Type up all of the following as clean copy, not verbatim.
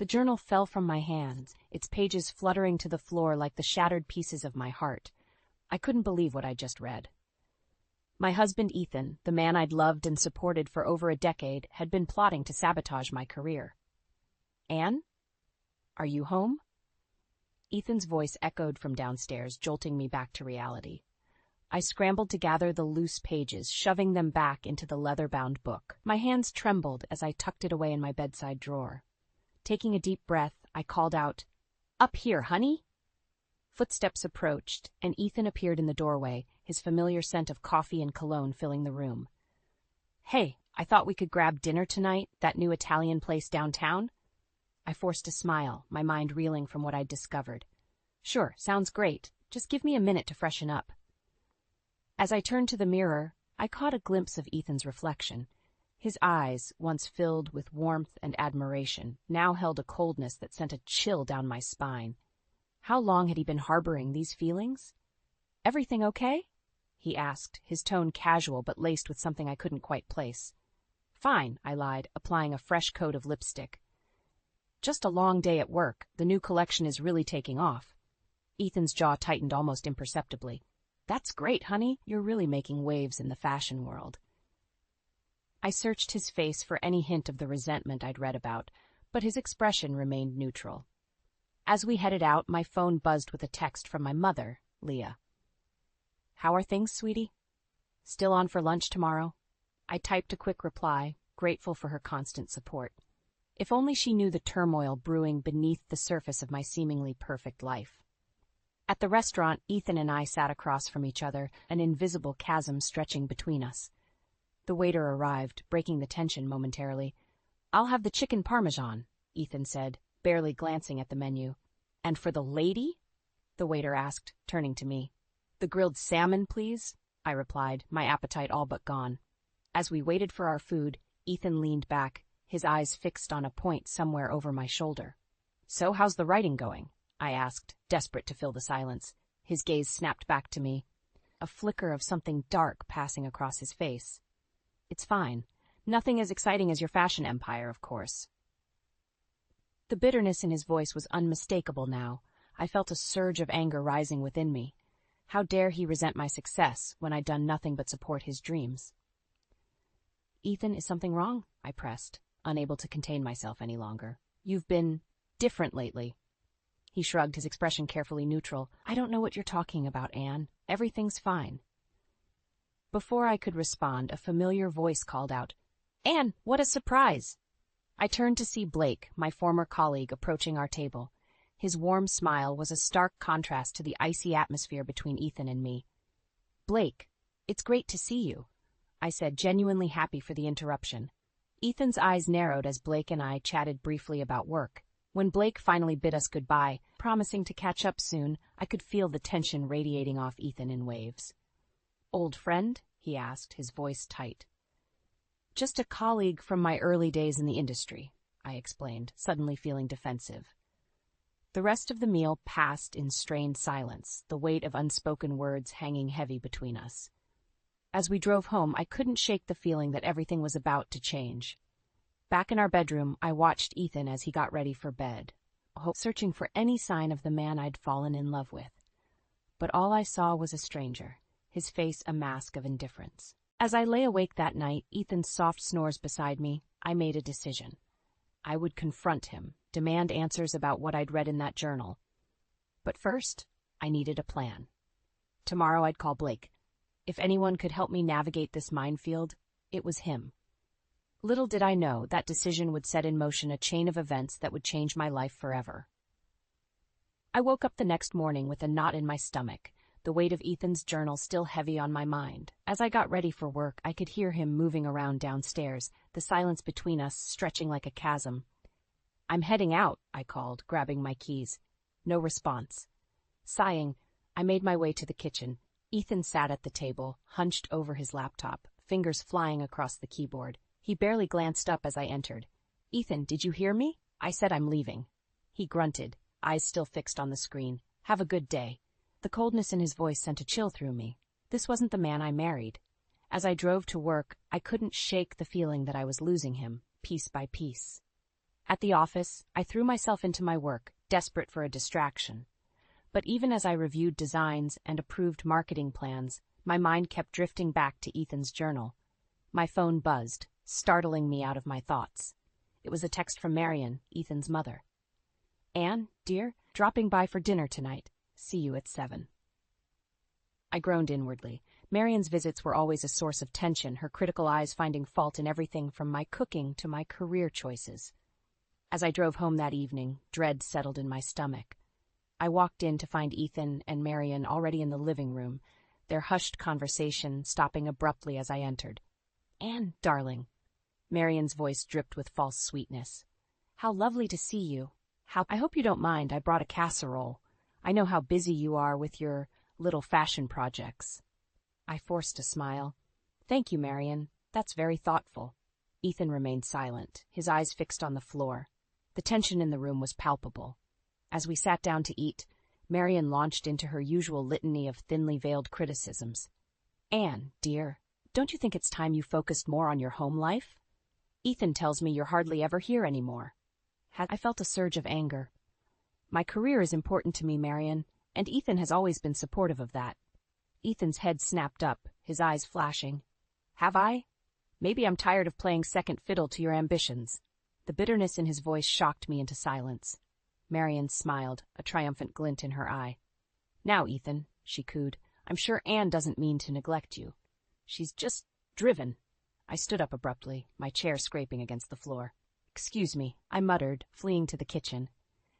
The journal fell from my hands, its pages fluttering to the floor like the shattered pieces of my heart. I couldn't believe what I'd just read. My husband Ethan, the man I'd loved and supported for over a decade, had been plotting to sabotage my career. "Anne? Are you home?" Ethan's voice echoed from downstairs, jolting me back to reality. I scrambled to gather the loose pages, shoving them back into the leather-bound book. My hands trembled as I tucked it away in my bedside drawer. Taking a deep breath, I called out, "Up here, honey!" Footsteps approached, and Ethan appeared in the doorway, his familiar scent of coffee and cologne filling the room. "Hey, I thought we could grab dinner tonight, that new Italian place downtown." I forced a smile, my mind reeling from what I'd discovered. "Sure, sounds great. Just give me a minute to freshen up." As I turned to the mirror, I caught a glimpse of Ethan's reflection. His eyes, once filled with warmth and admiration, now held a coldness that sent a chill down my spine. How long had he been harboring these feelings? "Everything okay?" he asked, his tone casual but laced with something I couldn't quite place. "Fine," I lied, applying a fresh coat of lipstick. "Just a long day at work. The new collection is really taking off." Ethan's jaw tightened almost imperceptibly. "That's great, honey. You're really making waves in the fashion world." I searched his face for any hint of the resentment I'd read about, but his expression remained neutral. As we headed out, my phone buzzed with a text from my mother, Leah. "How are things, sweetie? Still on for lunch tomorrow?" I typed a quick reply, grateful for her constant support. If only she knew the turmoil brewing beneath the surface of my seemingly perfect life. At the restaurant, Ethan and I sat across from each other, an invisible chasm stretching between us. The waiter arrived, breaking the tension momentarily. "I'll have the chicken parmesan," Ethan said, barely glancing at the menu. "And for the lady?" the waiter asked, turning to me. "The grilled salmon, please," I replied, my appetite all but gone. As we waited for our food, Ethan leaned back, his eyes fixed on a point somewhere over my shoulder. "So how's the writing going?" I asked, desperate to fill the silence. His gaze snapped back to me, a flicker of something dark passing across his face. "It's fine. Nothing as exciting as your fashion empire, of course." The bitterness in his voice was unmistakable now. I felt a surge of anger rising within me. How dare he resent my success when I'd done nothing but support his dreams? "Ethan, is something wrong?" I pressed, unable to contain myself any longer. "You've been different lately." He shrugged, his expression carefully neutral. "I don't know what you're talking about, Anne. Everything's fine." Before I could respond, a familiar voice called out, "Anne, what a surprise!" I turned to see Blake, my former colleague, approaching our table. His warm smile was a stark contrast to the icy atmosphere between Ethan and me. "Blake, it's great to see you," I said, genuinely happy for the interruption. Ethan's eyes narrowed as Blake and I chatted briefly about work. When Blake finally bid us goodbye, promising to catch up soon, I could feel the tension radiating off Ethan in waves. "Old friend?" he asked, his voice tight. "Just a colleague from my early days in the industry," I explained, suddenly feeling defensive. The rest of the meal passed in strained silence, the weight of unspoken words hanging heavy between us. As we drove home, I couldn't shake the feeling that everything was about to change. Back in our bedroom, I watched Ethan as he got ready for bed, searching for any sign of the man I'd fallen in love with. But all I saw was a stranger, his face a mask of indifference. As I lay awake that night, Ethan's soft snores beside me, I made a decision. I would confront him, demand answers about what I'd read in that journal. But first, I needed a plan. Tomorrow I'd call Blake. If anyone could help me navigate this minefield, it was him. Little did I know that decision would set in motion a chain of events that would change my life forever. I woke up the next morning with a knot in my stomach, the weight of Ethan's journal still heavy on my mind. As I got ready for work, I could hear him moving around downstairs, the silence between us stretching like a chasm. "I'm heading out," I called, grabbing my keys. No response. Sighing, I made my way to the kitchen. Ethan sat at the table, hunched over his laptop, fingers flying across the keyboard. He barely glanced up as I entered. "Ethan, did you hear me? I said I'm leaving." He grunted, eyes still fixed on the screen. "Have a good day." The coldness in his voice sent a chill through me. This wasn't the man I married. As I drove to work, I couldn't shake the feeling that I was losing him, piece by piece. At the office, I threw myself into my work, desperate for a distraction. But even as I reviewed designs and approved marketing plans, my mind kept drifting back to Ethan's journal. My phone buzzed, startling me out of my thoughts. It was a text from Marion, Ethan's mother. "Anne, dear, dropping by for dinner tonight. See you at 7. I groaned inwardly. Marion's visits were always a source of tension, her critical eyes finding fault in everything from my cooking to my career choices. As I drove home that evening, dread settled in my stomach. I walked in to find Ethan and Marion already in the living room, their hushed conversation stopping abruptly as I entered. "Anne, darling." Marion's voice dripped with false sweetness. "How lovely to see you. I hope you don't mind, I brought a casserole. I know how busy you are with your little fashion projects." I forced a smile. "Thank you, Marion. That's very thoughtful." Ethan remained silent, his eyes fixed on the floor. The tension in the room was palpable. As we sat down to eat, Marion launched into her usual litany of thinly veiled criticisms. "Anne, dear, don't you think it's time you focused more on your home life? Ethan tells me you're hardly ever here anymore." I felt a surge of anger. "My career is important to me, Marion, and Ethan has always been supportive of that." Ethan's head snapped up, his eyes flashing. "Have I? Maybe I'm tired of playing second fiddle to your ambitions." The bitterness in his voice shocked me into silence. Marion smiled, a triumphant glint in her eye. "Now, Ethan," she cooed, "I'm sure Anne doesn't mean to neglect you. She's just driven." I stood up abruptly, my chair scraping against the floor. "Excuse me," I muttered, fleeing to the kitchen.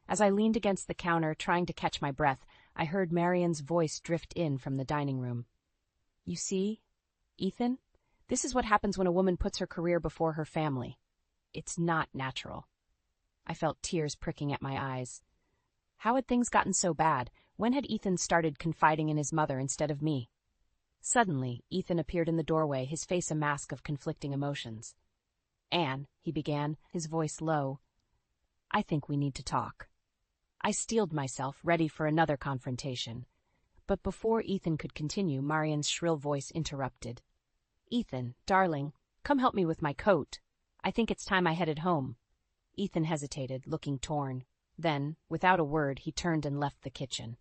As I leaned against the counter, trying to catch my breath, I heard Marion's voice drift in from the dining room. "You see, Ethan, this is what happens when a woman puts her career before her family. It's not natural." I felt tears pricking at my eyes. How had things gotten so bad? When had Ethan started confiding in his mother instead of me? Suddenly, Ethan appeared in the doorway, his face a mask of conflicting emotions. "Anne," he began, his voice low, "I think we need to talk." I steeled myself, ready for another confrontation. But before Ethan could continue, Marion's shrill voice interrupted. "Ethan, darling, come help me with my coat. I think it's time I headed home." Ethan hesitated, looking torn. Then, without a word, he turned and left the kitchen.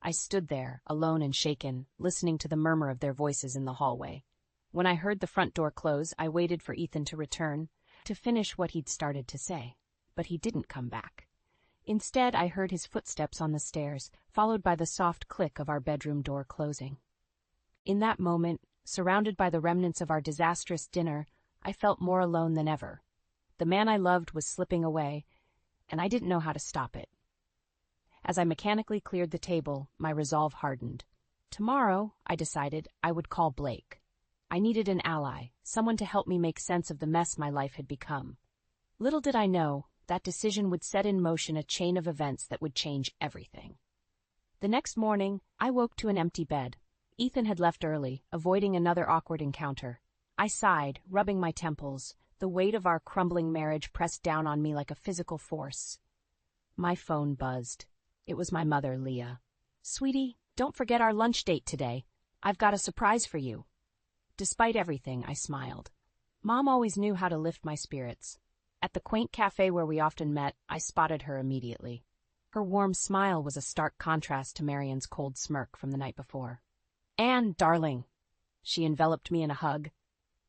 I stood there, alone and shaken, listening to the murmur of their voices in the hallway. When I heard the front door close, I waited for Ethan to return, to finish what he'd started to say. But he didn't come back. Instead, I heard his footsteps on the stairs, followed by the soft click of our bedroom door closing. In that moment, surrounded by the remnants of our disastrous dinner, I felt more alone than ever. The man I loved was slipping away, and I didn't know how to stop it. As I mechanically cleared the table, my resolve hardened. Tomorrow, I decided, I would call Blake. I needed an ally, someone to help me make sense of the mess my life had become. Little did I know, that decision would set in motion a chain of events that would change everything. The next morning, I woke to an empty bed. Ethan had left early, avoiding another awkward encounter. I sighed, rubbing my temples, the weight of our crumbling marriage pressed down on me like a physical force. My phone buzzed. It was my mother, Leah. "Sweetie, don't forget our lunch date today. I've got a surprise for you." Despite everything, I smiled. Mom always knew how to lift my spirits. At the quaint cafe where we often met, I spotted her immediately. Her warm smile was a stark contrast to Marion's cold smirk from the night before. "Anne, darling." She enveloped me in a hug.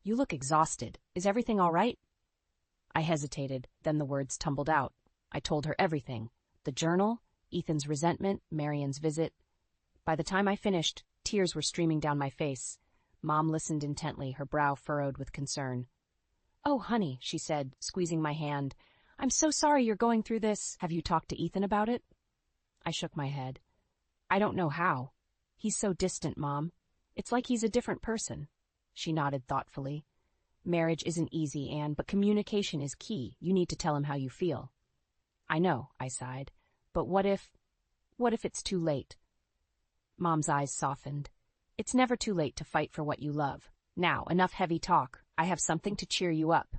"You look exhausted. Is everything all right?" I hesitated, then the words tumbled out. I told her everything. The journal, Ethan's resentment, Marion's visit. By the time I finished, tears were streaming down my face. Mom listened intently, her brow furrowed with concern. "Oh, honey," she said, squeezing my hand. "I'm so sorry you're going through this. Have you talked to Ethan about it?" I shook my head. "I don't know how. He's so distant, Mom. It's like he's a different person." She nodded thoughtfully. "Marriage isn't easy, Anne, but communication is key. You need to tell him how you feel." "I know," I sighed. "But what if it's too late?" Mom's eyes softened. "It's never too late to fight for what you love. Now, enough heavy talk. I have something to cheer you up."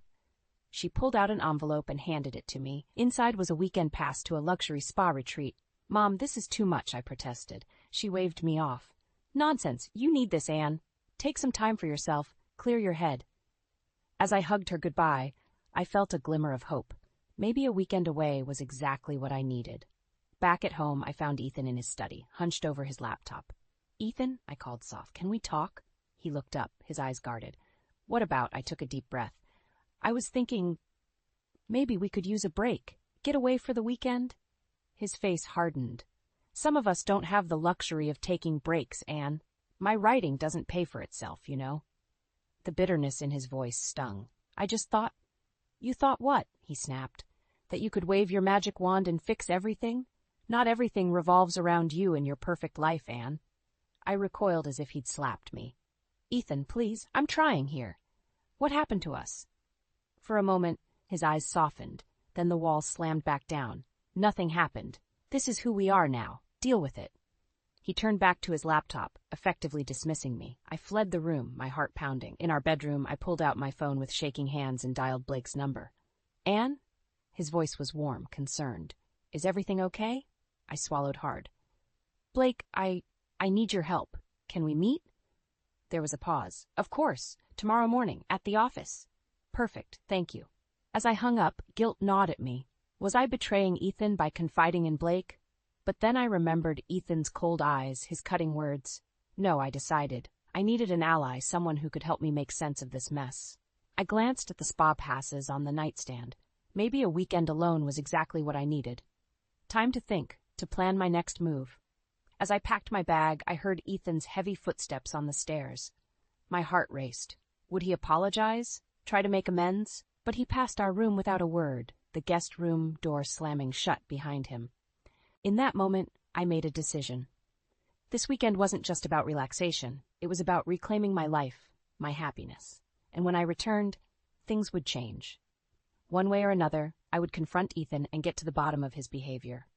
She pulled out an envelope and handed it to me. Inside was a weekend pass to a luxury spa retreat. "Mom, this is too much," I protested. She waved me off. "Nonsense. You need this, Anne. Take some time for yourself. Clear your head." As I hugged her goodbye, I felt a glimmer of hope. Maybe a weekend away was exactly what I needed. Back at home, I found Ethan in his study, hunched over his laptop. "Ethan," I called soft, "can we talk?" He looked up, his eyes guarded. "What about?" I took a deep breath. "I was thinking maybe we could use a break. Get away for the weekend?" His face hardened. "Some of us don't have the luxury of taking breaks, Anne. My writing doesn't pay for itself, you know." The bitterness in his voice stung. "I just thought—" "You thought what?" he snapped. "That you could wave your magic wand and fix everything? Not everything revolves around you and your perfect life, Anne." I recoiled as if he'd slapped me. "Ethan, please, I'm trying here. What happened to us?" For a moment, his eyes softened, then the wall slammed back down. "Nothing happened. This is who we are now. Deal with it." He turned back to his laptop, effectively dismissing me. I fled the room, my heart pounding. In our bedroom, I pulled out my phone with shaking hands and dialed Blake's number. "Anne?" His voice was warm, concerned. "Is everything okay?" I swallowed hard. "Blake, I need your help. Can we meet?" There was a pause. "Of course. Tomorrow morning, at the office." "Perfect, thank you." As I hung up, guilt gnawed at me. Was I betraying Ethan by confiding in Blake? But then I remembered Ethan's cold eyes, his cutting words. No, I decided. I needed an ally, someone who could help me make sense of this mess. I glanced at the spa passes on the nightstand. Maybe a weekend alone was exactly what I needed. Time to think, to plan my next move. As I packed my bag, I heard Ethan's heavy footsteps on the stairs. My heart raced. Would he apologize? Try to make amends? But he passed our room without a word, the guest room door slamming shut behind him. In that moment, I made a decision. This weekend wasn't just about relaxation. It was about reclaiming my life, my happiness. And when I returned, things would change. One way or another, I would confront Ethan and get to the bottom of his behavior.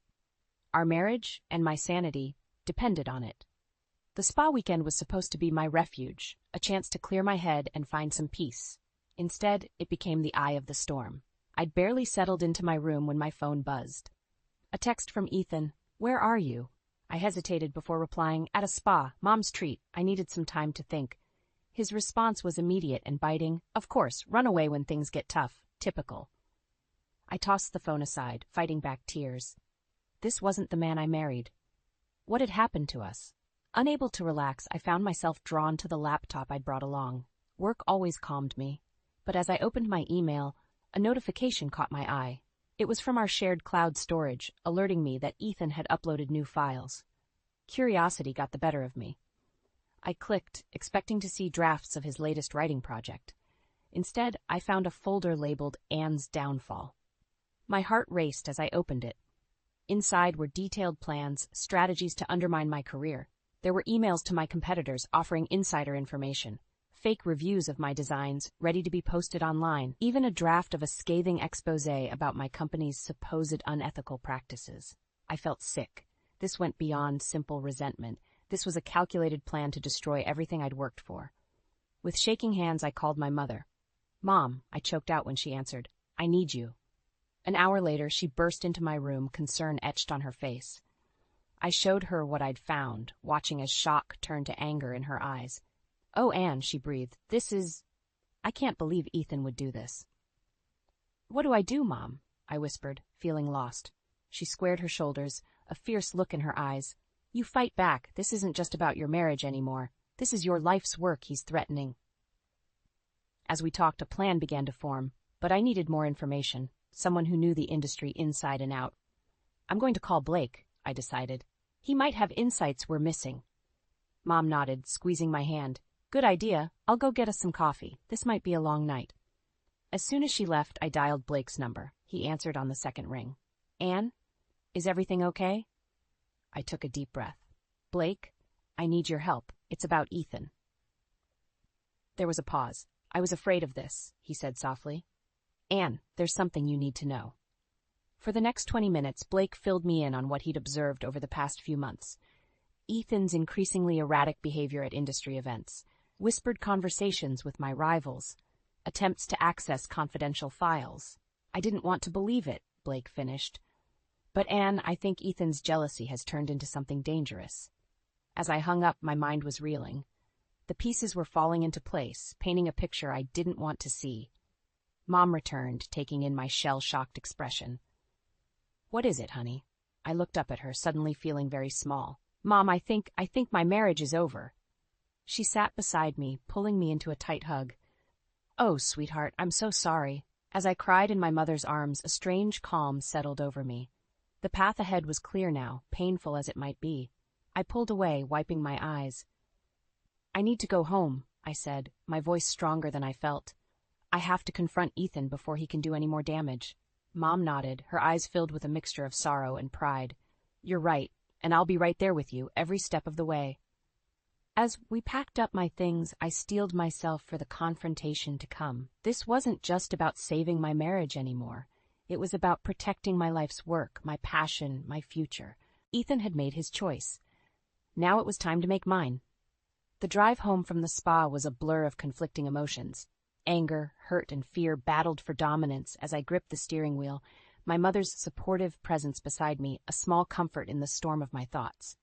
Our marriage and my sanity depended on it. The spa weekend was supposed to be my refuge, a chance to clear my head and find some peace. Instead, it became the eye of the storm. I'd barely settled into my room when my phone buzzed. A text from Ethan. "Where are you?" I hesitated before replying, "At a spa, Mom's treat. I needed some time to think." His response was immediate and biting. "Of course, run away when things get tough. Typical." I tossed the phone aside, fighting back tears. This wasn't the man I married. What had happened to us? Unable to relax, I found myself drawn to the laptop I'd brought along. Work always calmed me. But as I opened my email, a notification caught my eye. It was from our shared cloud storage, alerting me that Ethan had uploaded new files. Curiosity got the better of me. I clicked, expecting to see drafts of his latest writing project. Instead, I found a folder labeled Anne's Downfall. My heart raced as I opened it. Inside were detailed plans, strategies to undermine my career. There were emails to my competitors offering insider information, fake reviews of my designs ready to be posted online, even a draft of a scathing exposé about my company's supposed unethical practices. I felt sick. This went beyond simple resentment. This was a calculated plan to destroy everything I'd worked for. With shaking hands, I called my mother. "Mom," I choked out when she answered, "I need you." An hour later, she burst into my room, concern etched on her face. I showed her what I'd found, watching as shock turned to anger in her eyes. "Oh, Anne," she breathed, I can't believe Ethan would do this." "What do I do, Mom?" I whispered, feeling lost. She squared her shoulders, a fierce look in her eyes. "You fight back. This isn't just about your marriage anymore. This is your life's work he's threatening." As we talked, a plan began to form, but I needed more information, someone who knew the industry inside and out. "I'm going to call Blake," I decided. "He might have insights we're missing." Mom nodded, squeezing my hand. "Good idea. I'll go get us some coffee. This might be a long night." As soon as she left, I dialed Blake's number. He answered on the second ring. "Anne, is everything okay?" I took a deep breath. "Blake, I need your help. It's about Ethan." There was a pause. "I was afraid of this," he said softly. "Anne, there's something you need to know." For the next 20 minutes, Blake filled me in on what he'd observed over the past few months. Ethan's increasingly erratic behavior at industry events, whispered conversations with my rivals, attempts to access confidential files. "I didn't want to believe it," Blake finished. "But Anne, I think Ethan's jealousy has turned into something dangerous." As I hung up, my mind was reeling. The pieces were falling into place, painting a picture I didn't want to see. Mom returned, taking in my shell-shocked expression. "What is it, honey?" I looked up at her, suddenly feeling very small. "Mom, I think my marriage is over." She sat beside me, pulling me into a tight hug. "Oh, sweetheart, I'm so sorry." As I cried in my mother's arms, a strange calm settled over me. The path ahead was clear now, painful as it might be. I pulled away, wiping my eyes. "I need to go home," I said, my voice stronger than I felt. "I have to confront Ethan before he can do any more damage." Mom nodded, her eyes filled with a mixture of sorrow and pride. "You're right, and I'll be right there with you, every step of the way." As we packed up my things, I steeled myself for the confrontation to come. This wasn't just about saving my marriage anymore. It was about protecting my life's work, my passion, my future. Ethan had made his choice. Now it was time to make mine. The drive home from the spa was a blur of conflicting emotions. Anger, hurt, and fear battled for dominance as I gripped the steering wheel, my mother's supportive presence beside me, a small comfort in the storm of my thoughts.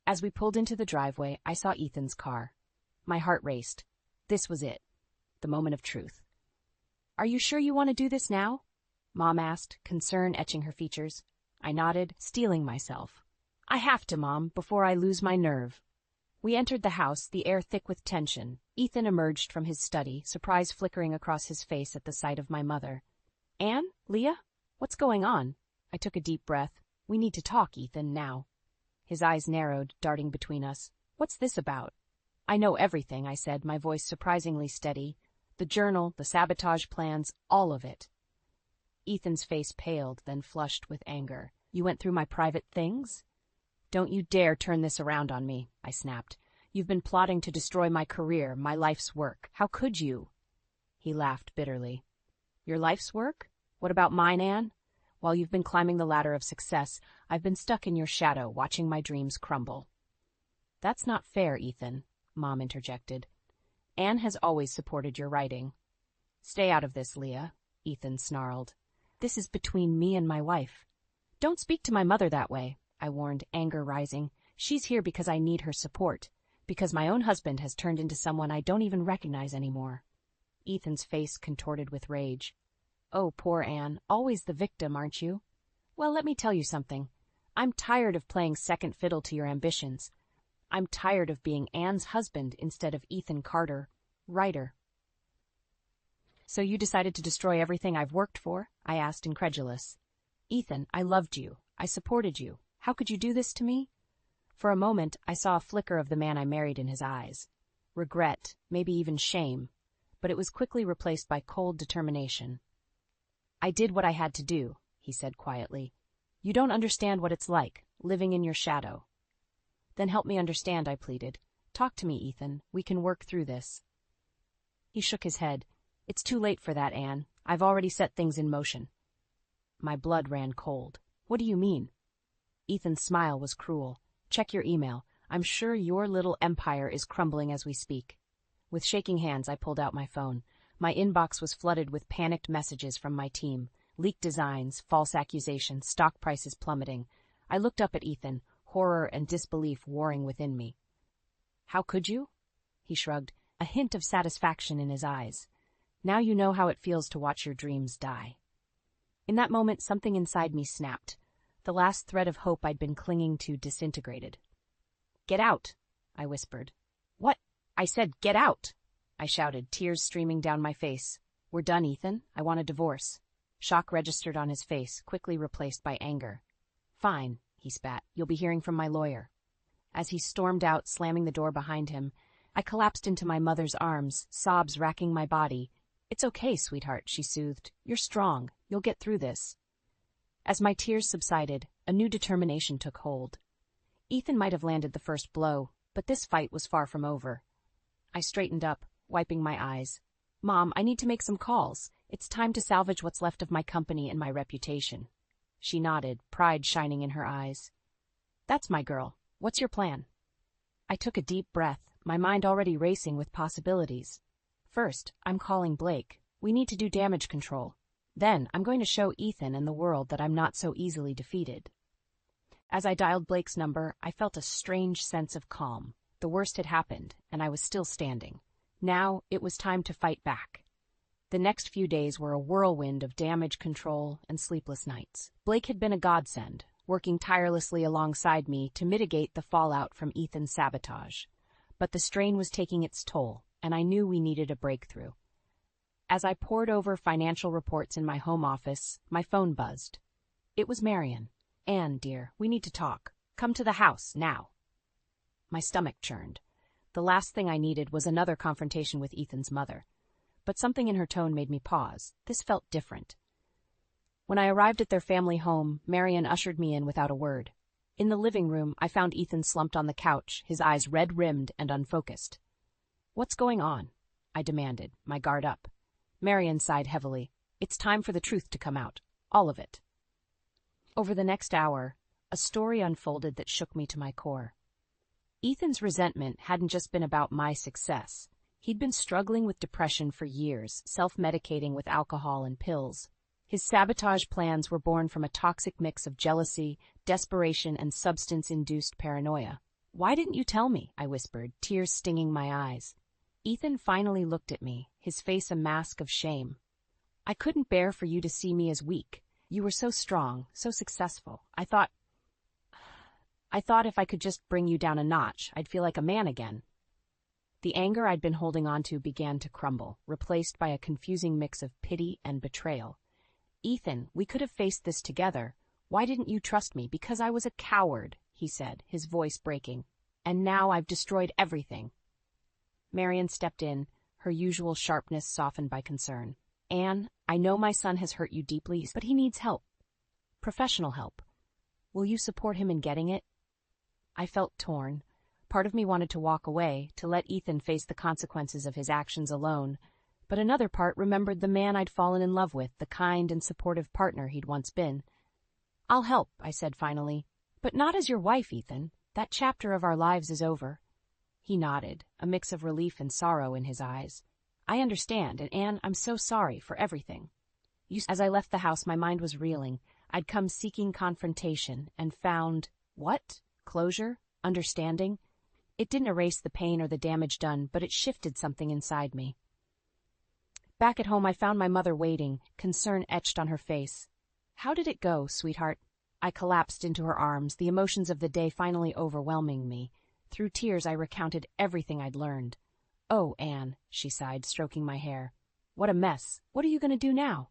As we pulled into the driveway, I saw Ethan's car. My heart raced. This was it. The moment of truth. "Are you sure you want to do this now?" Mom asked, concern etching her features. I nodded, steeling myself. "I have to, Mom, before I lose my nerve." We entered the house, the air thick with tension. Ethan emerged from his study, surprise flickering across his face at the sight of my mother. "Anne? Leah? What's going on?" I took a deep breath. "We need to talk, Ethan, now." His eyes narrowed, darting between us. "What's this about?" "I know everything," I said, my voice surprisingly steady. "The journal, the sabotage plans, all of it." Ethan's face paled, then flushed with anger. "You went through my private things?" "Don't you dare turn this around on me," I snapped. "You've been plotting to destroy my career, my life's work. How could you?" He laughed bitterly. "Your life's work? What about mine, Anne? While you've been climbing the ladder of success, I've been stuck in your shadow, watching my dreams crumble." "That's not fair, Ethan," Mom interjected. "Anne has always supported your writing." "Stay out of this, Leah," Ethan snarled. "This is between me and my wife." "Don't speak to my mother that way," I warned, anger rising. "She's here because I need her support, because my own husband has turned into someone I don't even recognize anymore." Ethan's face contorted with rage. "Oh, poor Anne, always the victim, aren't you? Well, let me tell you something. I'm tired of playing second fiddle to your ambitions. I'm tired of being Anne's husband instead of Ethan Carter, writer." "So you decided to destroy everything I've worked for?" I asked, incredulous. "Ethan, I loved you. I supported you. How could you do this to me?" For a moment, I saw a flicker of the man I married in his eyes. Regret, maybe even shame, but it was quickly replaced by cold determination. "I did what I had to do," he said quietly. "You don't understand what it's like, living in your shadow." "Then help me understand," I pleaded. "Talk to me, Ethan. We can work through this." He shook his head. "It's too late for that, Anne. I've already set things in motion." My blood ran cold. "What do you mean?" Ethan's smile was cruel. "Check your email. I'm sure your little empire is crumbling as we speak." With shaking hands, I pulled out my phone. My inbox was flooded with panicked messages from my team. Leaked designs, false accusations, stock prices plummeting. I looked up at Ethan, horror and disbelief warring within me. "How could you?" He shrugged, a hint of satisfaction in his eyes. "Now you know how it feels to watch your dreams die." In that moment, something inside me snapped. The last thread of hope I'd been clinging to disintegrated. "Get out," I whispered. "What?" "I said, get out," I shouted, tears streaming down my face. "We're done, Ethan. I want a divorce." Shock registered on his face, quickly replaced by anger. "Fine," he spat. "You'll be hearing from my lawyer." As he stormed out, slamming the door behind him, I collapsed into my mother's arms, sobs racking my body. "It's okay, sweetheart," she soothed. "You're strong. You'll get through this." As my tears subsided, a new determination took hold. Ethan might have landed the first blow, but this fight was far from over. I straightened up, wiping my eyes. "Mom, I need to make some calls. It's time to salvage what's left of my company and my reputation." She nodded, pride shining in her eyes. "That's my girl. What's your plan?" I took a deep breath, my mind already racing with possibilities. "First, I'm calling Blake. We need to do damage control. Then, I'm going to show Ethan and the world that I'm not so easily defeated." As I dialed Blake's number, I felt a strange sense of calm. The worst had happened, and I was still standing. Now, it was time to fight back. The The next few days were a whirlwind of damage control and sleepless nights. Blake had been a godsend, working tirelessly alongside me to mitigate the fallout from Ethan's sabotage. But the strain was taking its toll, and I knew we needed a breakthrough. As I pored over financial reports in my home office, my phone buzzed. It was Marion. "Anne, dear, we need to talk. Come to the house, now." My stomach churned. The last thing I needed was another confrontation with Ethan's mother. But something in her tone made me pause. This felt different. When I arrived at their family home, Marion ushered me in without a word. In the living room, I found Ethan slumped on the couch, his eyes red-rimmed and unfocused. "What's going on?" I demanded, my guard up. Marion sighed heavily. "It's time for the truth to come out. All of it." Over the next hour, a story unfolded that shook me to my core. Ethan's resentment hadn't just been about my success. He'd been struggling with depression for years, self-medicating with alcohol and pills. His sabotage plans were born from a toxic mix of jealousy, desperation, and substance-induced paranoia. "Why didn't you tell me?" I whispered, tears stinging my eyes. Ethan finally looked at me, his face a mask of shame. "I couldn't bear for you to see me as weak. You were so strong, so successful. I thought if I could just bring you down a notch, I'd feel like a man again." The anger I'd been holding on to began to crumble, replaced by a confusing mix of pity and betrayal. "Ethan, we could have faced this together. Why didn't you trust me?" "Because I was a coward," he said, his voice breaking. "And now I've destroyed everything." Marion stepped in, her usual sharpness softened by concern. "Anne, I know my son has hurt you deeply, but he needs help. Professional help. Will you support him in getting it?" I felt torn. Part of me wanted to walk away, to let Ethan face the consequences of his actions alone, but another part remembered the man I'd fallen in love with, the kind and supportive partner he'd once been. "I'll help," I said finally. "But not as your wife, Ethan. That chapter of our lives is over." He nodded, a mix of relief and sorrow in his eyes. "I understand, and Anne, I'm so sorry for everything." As I left the house, my mind was reeling. I'd come seeking confrontation and found, what? Closure? Understanding? It didn't erase the pain or the damage done, but it shifted something inside me. Back at home, I found my mother waiting, concern etched on her face. "How did it go, sweetheart?" I collapsed into her arms, the emotions of the day finally overwhelming me. Through tears, I recounted everything I'd learned. "Oh, Anne," she sighed, stroking my hair. "What a mess. What are you going to do now?"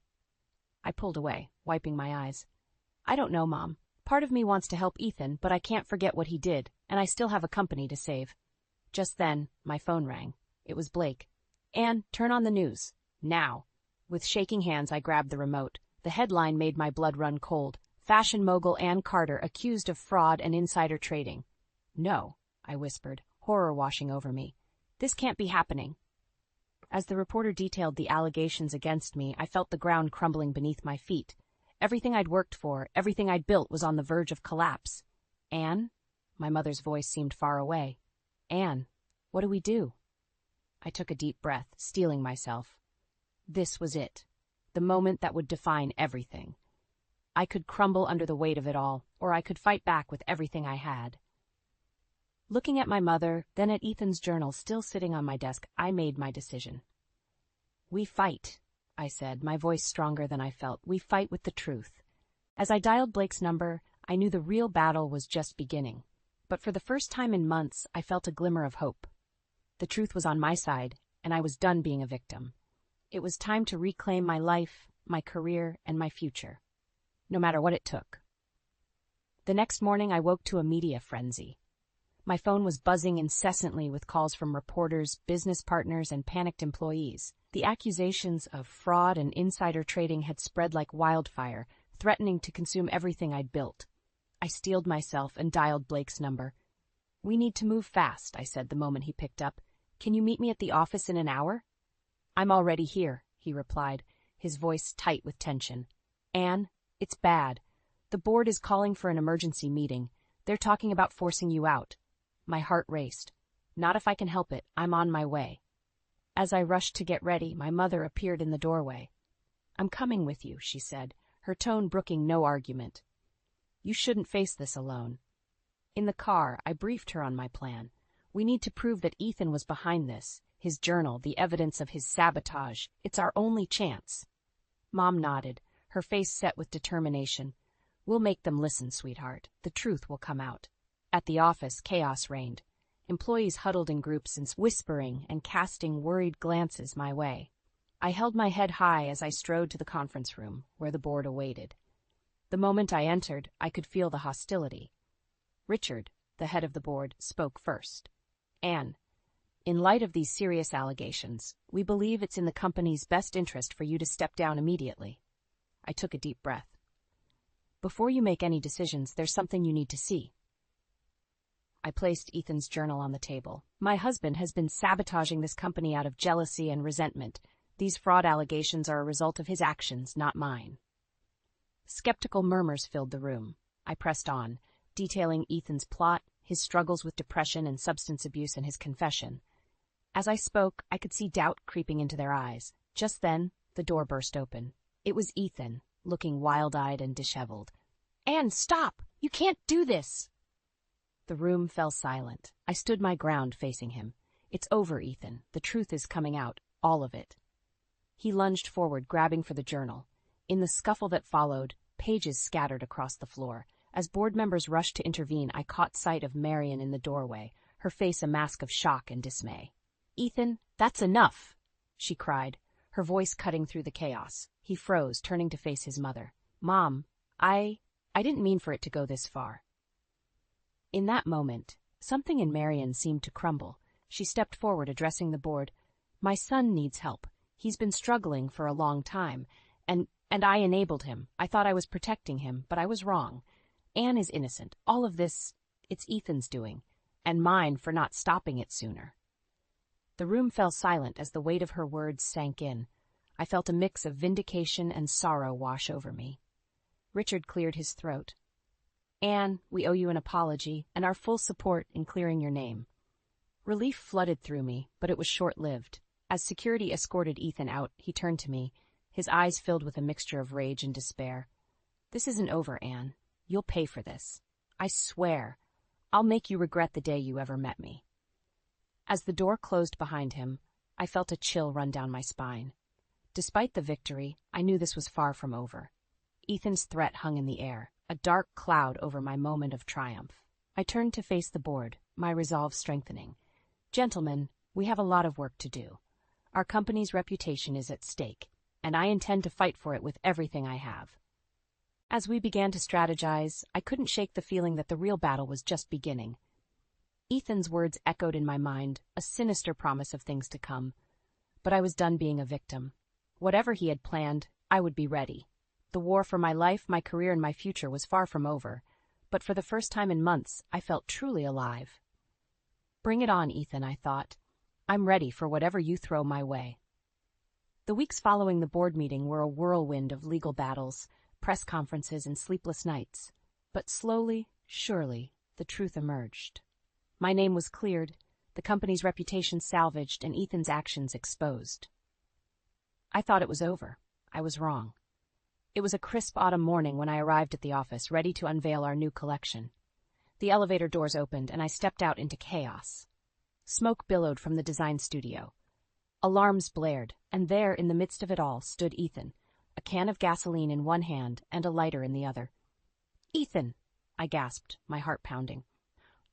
I pulled away, wiping my eyes. "I don't know, Mom. Part of me wants to help Ethan, but I can't forget what he did, and I still have a company to save." Just then, my phone rang. It was Blake. "Anne, turn on the news. Now." With shaking hands, I grabbed the remote. The headline made my blood run cold. "Fashion mogul Anne Carter accused of fraud and insider trading." "No," I whispered, horror washing over me. "This can't be happening." As the reporter detailed the allegations against me, I felt the ground crumbling beneath my feet. Everything I'd worked for, everything I'd built was on the verge of collapse. "Anne?" My mother's voice seemed far away. "Anne, what do we do?" I took a deep breath, steeling myself. This was it. The moment that would define everything. I could crumble under the weight of it all, or I could fight back with everything I had. Looking at my mother, then at Ethan's journal still sitting on my desk, I made my decision. "We fight," I said, my voice stronger than I felt. "We fight with the truth." As I dialed Blake's number, I knew the real battle was just beginning. But for the first time in months, I felt a glimmer of hope. The truth was on my side, and I was done being a victim. It was time to reclaim my life, my career, and my future. No matter what it took. The next morning, I woke to a media frenzy. My phone was buzzing incessantly with calls from reporters, business partners, and panicked employees. The accusations of fraud and insider trading had spread like wildfire, threatening to consume everything I'd built. I steeled myself and dialed Blake's number. "We need to move fast," I said the moment he picked up. "Can you meet me at the office in an hour?" "I'm already here," he replied, his voice tight with tension. "Anne, it's bad. The board is calling for an emergency meeting. They're talking about forcing you out." My heart raced. "Not if I can help it. I'm on my way." As I rushed to get ready, my mother appeared in the doorway. "I'm coming with you," she said, her tone brooking no argument. "You shouldn't face this alone." In the car, I briefed her on my plan. "We need to prove that Ethan was behind this. his journal, the evidence of his sabotage. It's our only chance. Mom nodded, her face set with determination. We'll make them listen, sweetheart. The truth will come out. At the office, chaos reigned. Employees huddled in groups and whispering and casting worried glances my way. I held my head high as I strode to the conference room, where the board awaited. The moment I entered, I could feel the hostility. Richard, the head of the board, spoke first. Anne, in light of these serious allegations, we believe it's in the company's best interest for you to step down immediately. I took a deep breath. Before you make any decisions, there's something you need to see. I placed Ethan's journal on the table. My husband has been sabotaging this company out of jealousy and resentment. These fraud allegations are a result of his actions, not mine. Skeptical murmurs filled the room. I pressed on, detailing Ethan's plot, his struggles with depression and substance abuse, and his confession. As I spoke, I could see doubt creeping into their eyes. Just then, the door burst open. It was Ethan, looking wild-eyed and disheveled. Anne, stop! You can't do this! The room fell silent. I stood my ground facing him. It's over, Ethan. The truth is coming out, all of it. He lunged forward, grabbing for the journal. In the scuffle that followed, pages scattered across the floor. As board members rushed to intervene, I caught sight of Marion in the doorway, her face a mask of shock and dismay. Ethan, that's enough, she cried, her voice cutting through the chaos. He froze, turning to face his mother. Mom, I didn't mean for it to go this far. In that moment, something in Marion seemed to crumble. She stepped forward, addressing the board. My son needs help. He's been struggling for a long time, and I enabled him. I thought I was protecting him, but I was wrong. Anne is innocent. All of this, it's Ethan's doing, and mine for not stopping it sooner. The room fell silent as the weight of her words sank in. I felt a mix of vindication and sorrow wash over me. Richard cleared his throat. Anne, we owe you an apology and our full support in clearing your name. Relief flooded through me, but it was short-lived. As security escorted Ethan out, he turned to me, his eyes filled with a mixture of rage and despair. This isn't over, Anne. You'll pay for this. I swear. I'll make you regret the day you ever met me. As the door closed behind him, I felt a chill run down my spine. Despite the victory, I knew this was far from over. Ethan's threat hung in the air, a dark cloud over my moment of triumph. I turned to face the board, my resolve strengthening. Gentlemen, we have a lot of work to do. Our company's reputation is at stake, and I intend to fight for it with everything I have. As we began to strategize, I couldn't shake the feeling that the real battle was just beginning. Ethan's words echoed in my mind, a sinister promise of things to come. But I was done being a victim. Whatever he had planned, I would be ready. The war for my life, my career, and my future was far from over, but for the first time in months, I felt truly alive. Bring it on, Ethan, I thought. I'm ready for whatever you throw my way. The weeks following the board meeting were a whirlwind of legal battles, press conferences, and sleepless nights. But slowly, surely, the truth emerged. My name was cleared, the company's reputation salvaged, and Ethan's actions exposed. I thought it was over. I was wrong. It was a crisp autumn morning when I arrived at the office, ready to unveil our new collection. The elevator doors opened, and I stepped out into chaos. Smoke billowed from the design studio. Alarms blared, and there, in the midst of it all, stood Ethan, a can of gasoline in one hand and a lighter in the other. Ethan, I gasped, my heart pounding.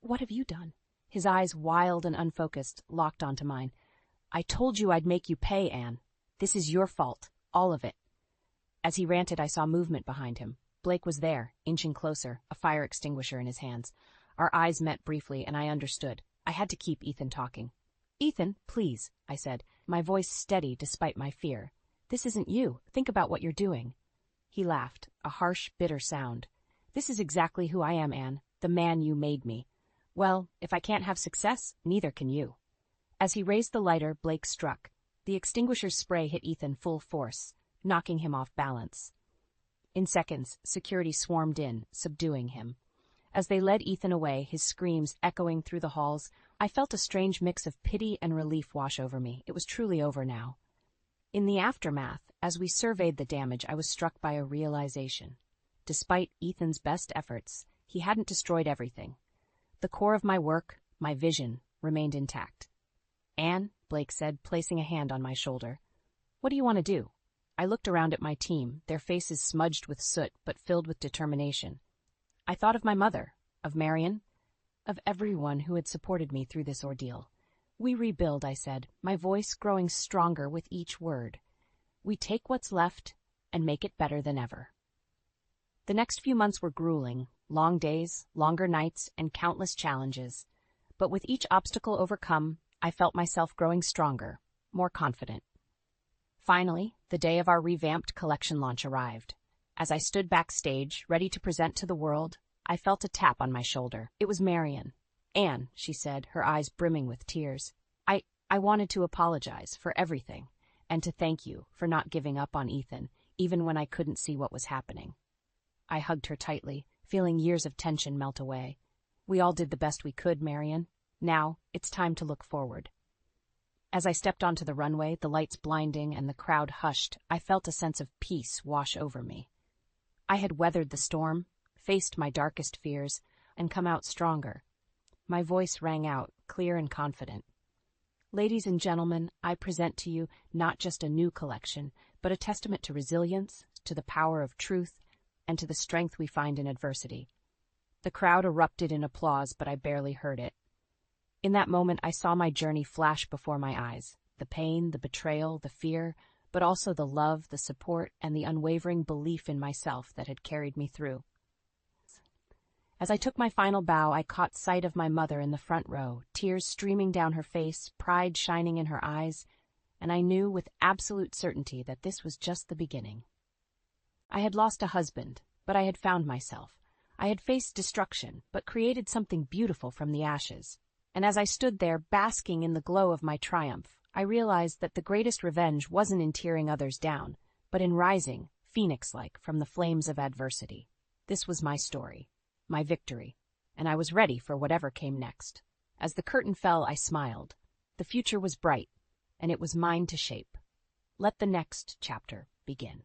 What have you done? His eyes, wild and unfocused, locked onto mine. I told you I'd make you pay, Anne. This is your fault, all of it. As he ranted, I saw movement behind him. Blake was there, inching closer, a fire extinguisher in his hands. Our eyes met briefly, and I understood. I had to keep Ethan talking. Ethan, please, I said, my voice steady despite my fear. This isn't you. Think about what you're doing. He laughed, a harsh, bitter sound. This is exactly who I am, Anne, the man you made me. Well, if I can't have success, neither can you. As he raised the lighter, Blake struck. The extinguisher's spray hit Ethan full force, knocking him off balance. In seconds, security swarmed in, subduing him. As they led Ethan away, his screams echoing through the halls, I felt a strange mix of pity and relief wash over me. It was truly over now. In the aftermath, as we surveyed the damage, I was struck by a realization. Despite Ethan's best efforts, he hadn't destroyed everything. The core of my work, my vision, remained intact. Anne, Blake said, placing a hand on my shoulder. What do you want to do? I looked around at my team, their faces smudged with soot but filled with determination. I thought of my mother, of Marion, of everyone who had supported me through this ordeal. We rebuild, I said, my voice growing stronger with each word. We take what's left and make it better than ever. The next few months were grueling, long days, longer nights, and countless challenges. But with each obstacle overcome, I felt myself growing stronger, more confident. Finally, the day of our revamped collection launch arrived. As I stood backstage, ready to present to the world, I felt a tap on my shoulder. It was Marion. Anne, she said, her eyes brimming with tears. I wanted to apologize for everything, and to thank you for not giving up on Ethan, even when I couldn't see what was happening. I hugged her tightly, feeling years of tension melt away. We all did the best we could, Marion. Now, it's time to look forward. As I stepped onto the runway, the lights blinding and the crowd hushed, I felt a sense of peace wash over me. I had weathered the storm, faced my darkest fears, and come out stronger. My voice rang out, clear and confident. Ladies and gentlemen, I present to you not just a new collection, but a testament to resilience, to the power of truth, and to the strength we find in adversity. The crowd erupted in applause, but I barely heard it. In that moment, I saw my journey flash before my eyes, the pain, the betrayal, the fear, but also the love, the support, and the unwavering belief in myself that had carried me through. As I took my final bow, I caught sight of my mother in the front row, tears streaming down her face, pride shining in her eyes, and I knew with absolute certainty that this was just the beginning. I had lost a husband, but I had found myself. I had faced destruction, but created something beautiful from the ashes. And as I stood there, basking in the glow of my triumph, I realized that the greatest revenge wasn't in tearing others down, but in rising, phoenix-like, from the flames of adversity. This was my story, my victory, and I was ready for whatever came next. As the curtain fell, I smiled. The future was bright, and it was mine to shape. Let the next chapter begin.